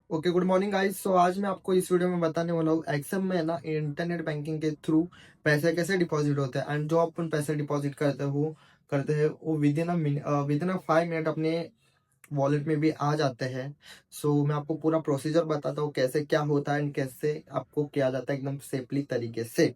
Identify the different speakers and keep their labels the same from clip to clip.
Speaker 1: Okay, good morning guys. So आज मैं आपको इस वीडियो में बताने वाला हूँ एक्सएम में ना इंटरनेट बैंकिंग के थ्रू पैसे कैसे डिपॉजिट होते हैं। एंड जो अपन पैसे डिपॉजिट करते हैं वो विद इन 5 मिनट अपने वॉलेट में भी आ जाते हैं। सो मैं आपको पूरा प्रोसीजर बताता हूँ कैसे क्या होता है एंड कैसे आपको किया जाता है एकदम सेफली तरीके से।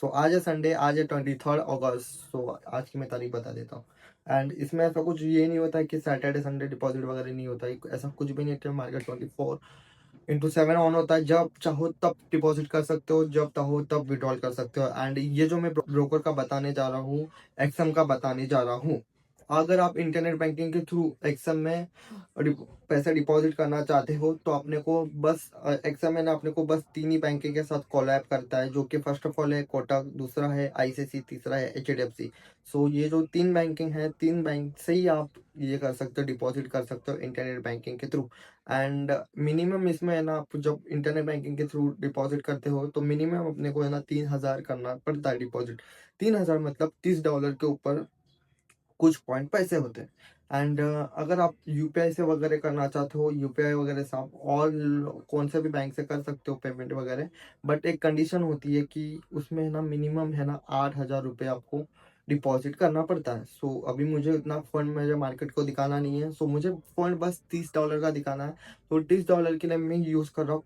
Speaker 1: सो आज है संडे, आज है 23 अगस्त। सो आज की मैं तारीख बता देता हूँ। एंड इसमें ऐसा कुछ ये नहीं होता है कि सैटरडे संडे डिपॉजिट वगैरह नहीं होता है, ऐसा कुछ भी नहीं है। मार्केट 24/7 ऑन होता है, जब चाहो तब डिपॉजिट कर सकते हो, जब चाहो तब विड्रॉल कर सकते हो। एंड ये जो मैं ब्रोकर का बताने जा रहा हूँ, एक्सएम का बताने जा रहा हूँ। अगर आप इंटरनेट बैंकिंग के थ्रू एक्सएम में पैसे डिपॉजिट करना चाहते हो तो अपने को बस एक्सएम में ना अपने को बस 3 ही बैंकिंग के साथ कोलैब करता है, जो कि फर्स्ट ऑफ ऑल है कोटक, दूसरा है आईसीआईसीआई, तीसरा है एचडीएफसी। सो ये जो 3 बैंकिंग है, 3 बैंक से ही आप ये कर सकते हो, डिपॉजिट कर सकते हो इंटरनेट बैंकिंग के थ्रू। एंड मिनिमम इसमें है ना, आप जब इंटरनेट बैंकिंग के थ्रू डिपॉजिट करते हो तो मिनिमम अपने को है ना 3,000 करना पड़ता है डिपॉजिट। 3,000 मतलब $30 के ऊपर कुछ पॉइंट पैसे होते हैं। एंड अगर आप यूपीआई से वगैरह करना चाहते हो, यूपीआई वगैरह से आप और कौन से भी बैंक से कर सकते हो पेमेंट वगैरह। बट एक कंडीशन होती है कि उसमें है ना मिनिमम है ना 8,000 रुपये आपको डिपॉजिट करना पड़ता है। सो अभी मुझे इतना फंड मेरे मार्केट को दिखाना नहीं है, सो मुझे फंड बस $30 का दिखाना है। तो $30 के लिए मैं यूज़ कर रहा हूँ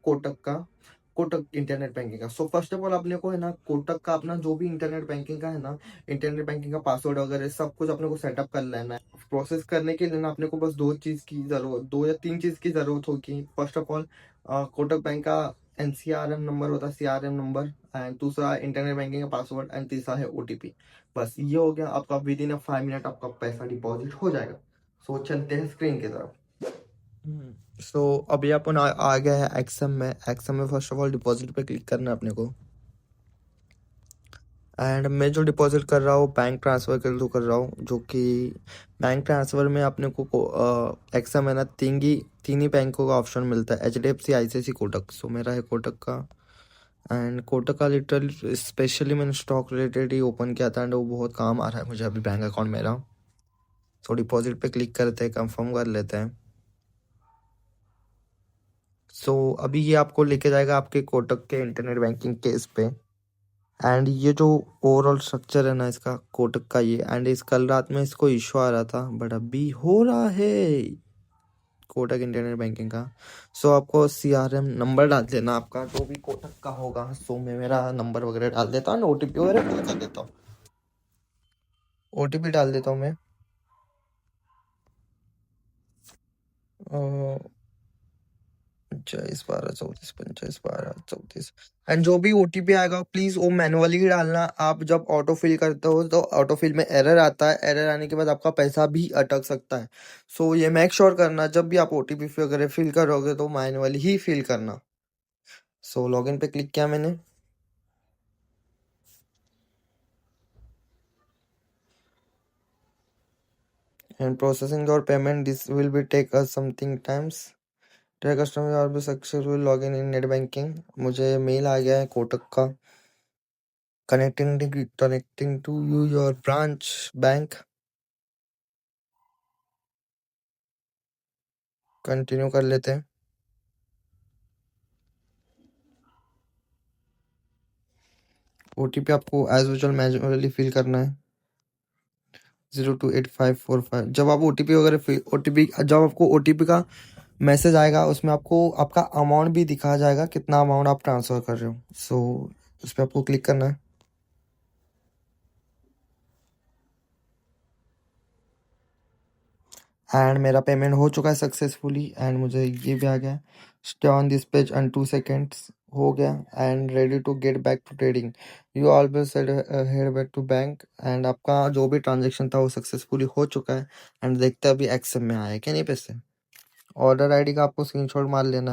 Speaker 1: कोटक इंटरनेट बैंकिंग का। सो फर्स्ट ऑफ ऑल अपने को है ना कोटक का अपना जो भी इंटरनेट बैंकिंग का है ना, इंटरनेट बैंकिंग का पासवर्ड वगैरह सब कुछ अपने को सेटअप कर लेना है। प्रोसेस करने के लिए ना अपने को बस दो या तीन चीज की जरूरत होगी। First of all Kotak bank का एनसीआरएम नंबर होता है, सीआरएम नंबर। एंड दूसरा इंटरनेट बैंकिंग का पासवर्ड एंड तीसरा है ओटीपी। बस ये हो गया आपका, विद इन 5 मिनट आपका पैसा डिपॉजिट हो जाएगा। सो चलते हैं स्क्रीन की तरफ। सो अभी अपन आ गया है एक्सएम में फर्स्ट ऑफ ऑल डिपॉजिट पे क्लिक करना है अपने को। एंड मैं जो डिपॉजिट कर रहा हूँ बैंक ट्रांसफ़र के थ्रू कर रहा हूँ, जो कि बैंक ट्रांसफ़र में अपने को एक्सएम है ना तीन ही बैंकों का ऑप्शन मिलता है, एचडीएफसी, आईसीआईसीआई, कोटक। सो मेरा है कोटक का। एंड कोटक का लिटरल स्पेशली मैंने स्टॉक रिलेटेड ही ओपन किया था एंड वो बहुत काम आ रहा है मुझे अभी बैंक अकाउंट मेरा। सो डिपॉजिट पे क्लिक करते हैं, कंफर्म कर लेते हैं। सो अभी ये आपको लेके जाएगा आपके कोटक के इंटरनेट बैंकिंग के इस पे। एंड ये जो ओवरऑल स्ट्रक्चर है ना इसका कोटक का, ये एंड इस कल रात में इसको इशू आ रहा था बट अभी हो रहा है कोटक इंटरनेट बैंकिंग का। सो आपको सीआरएम नंबर डाल देना आपका, जो भी कोटक का होगा। सो मैं मेरा नंबर वगैरह डाल देता हूँ, ओटीपी वगैरह डाल कर देता हूँ। ओटीपी डाल देता हूँ मैं 29/12/34, 25/12/34। एंड जो भी ओटीपी आएगा प्लीज वो मैनुअली ही डालना। आप जब ऑटो फिल करते हो तो ऑटो फिल में एरर आता है, एरर आने के बाद आपका पैसा भी अटक सकता है। सो ये मेक श्योर करना जब भी आप ओटीपी वगैरह फिल करोगे तो मैनुअली ही फिल करना। सो लॉगिन पे क्लिक किया मैंने। And processing your payment, this will be take us something times, customer are be successful login in net banking. मुझे मेल आ गया है कोटक का, connecting to you your branch bank। Continue कर लेते हैं। ओटीपी आपको एज यूजुअल मैन्युअली फिल करना है, 028545। जब आप ओटीपी जब आपको ओटीपी का मैसेज आएगा उसमें आपको आपका अमाउंट भी दिखा जाएगा, कितना अमाउंट आप ट्रांसफर कर रहे हो। सो उस पर आपको क्लिक करना है। एंड मेरा पेमेंट हो चुका है सक्सेसफुली एंड मुझे ये भी आ गया, stay on this page and 2 seconds हो गया and ready to get back to trading, you always head back to bank. And आपका जो भी ट्रांजेक्शन था वो सक्सेसफुली हो चुका है। एंड देखते हैं अभी एक्सएम में आया है कि नहीं पैसे। ऑर्डर आईडी का आपको स्क्रीनशॉट मार लेना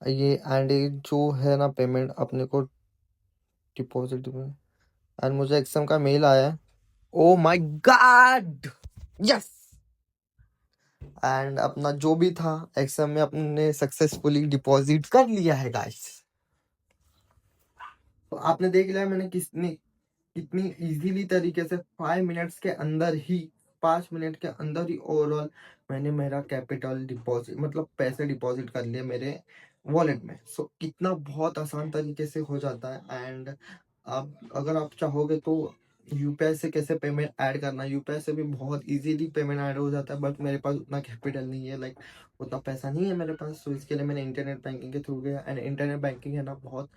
Speaker 1: है ये। एंड ये जो है ना पेमेंट अपने को डिपॉजिट में, एंड मुझे एक्सएम का मेल आया है। Oh my God, yes. And अपना जो भी था एक्सएम में अपने सक्सेसफुली डिपॉजिट कर लिया है गाइस। तो आपने देख लिया मैंने कितनी इजीली तरीके से 5 मिनट्स के अंदर ही 5 मिनट के अंदर ही ओवरऑल मैंने मेरा कैपिटल डिपॉज़िट मतलब पैसे डिपॉज़िट कर लिए मेरे वॉलेट में। सो कितना बहुत आसान तरीके से हो जाता है। एंड आप अगर आप चाहोगे तो यूपीआई से कैसे पेमेंट ऐड करना है, यूपीआई से भी बहुत ईज़िली पेमेंट ऐड हो जाता है, बट मेरे पास उतना कैपिटल नहीं है, लाइक उतना पैसा नहीं है मेरे पास। सो इसके लिए मैंने इंटरनेट बैंकिंग के थ्रू गया। एंड इंटरनेट बैंकिंग है ना बहुत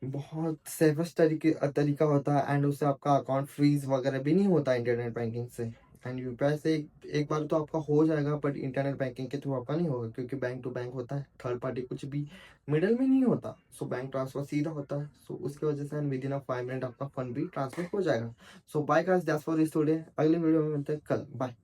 Speaker 1: बहुत सेफेस्ट तरीका होता है। एंड उससे आपका अकाउंट फ्रीज वगैरह भी नहीं होता इंटरनेट बैंकिंग से। एंड यूपीआई से एक बार तो आपका हो जाएगा, बट इंटरनेट बैंकिंग के थ्रू आपका नहीं होगा, क्योंकि बैंक टू बैंक होता है, थर्ड पार्टी कुछ भी मिडल में नहीं होता। सो बैंक ट्रांसफर सीधा होता है। सो उसकी वजह से विद इन 5 मिनट आपका फंड भी ट्रांसफर हो जाएगा। So bye guys, that's for this today. अगली वीडियो में मिलते हैं कल। बाय।